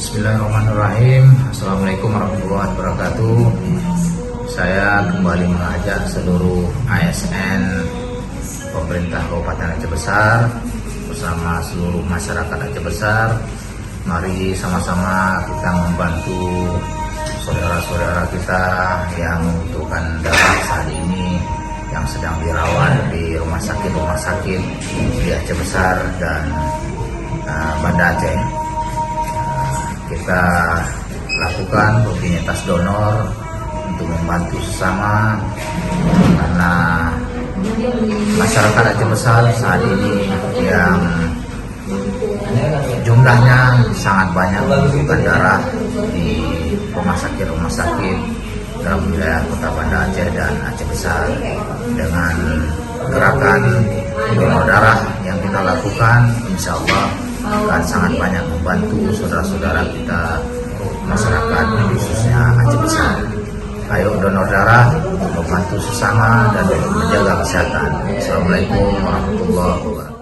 Bismillahirrahmanirrahim. Assalamualaikum warahmatullahi wabarakatuh. Saya kembali mengajak seluruh ASN pemerintah Kabupaten Aceh Besar bersama seluruh masyarakat Aceh Besar. Mari sama-sama kita membantu saudara-saudara kita yang membutuhkan darah saat ini, yang sedang dirawat di rumah sakit di Aceh Besar dan Banda Aceh. Kita lakukan rutinitas donor untuk membantu sesama, karena masyarakat Aceh Besar saat ini yang jumlahnya sangat banyak membutuhkan darah di rumah sakit dalam wilayah Kota Banda Aceh dan Aceh Besar. Dengan gerakan donor darah yang kita lakukan, insya Allah akan sangat banyak membantu saudara-saudara kita masyarakat khususnya Aceh Besar. Ayo donor darah, membantu sesama dan menjaga kesehatan. Assalamualaikum warahmatullahi wabarakatuh.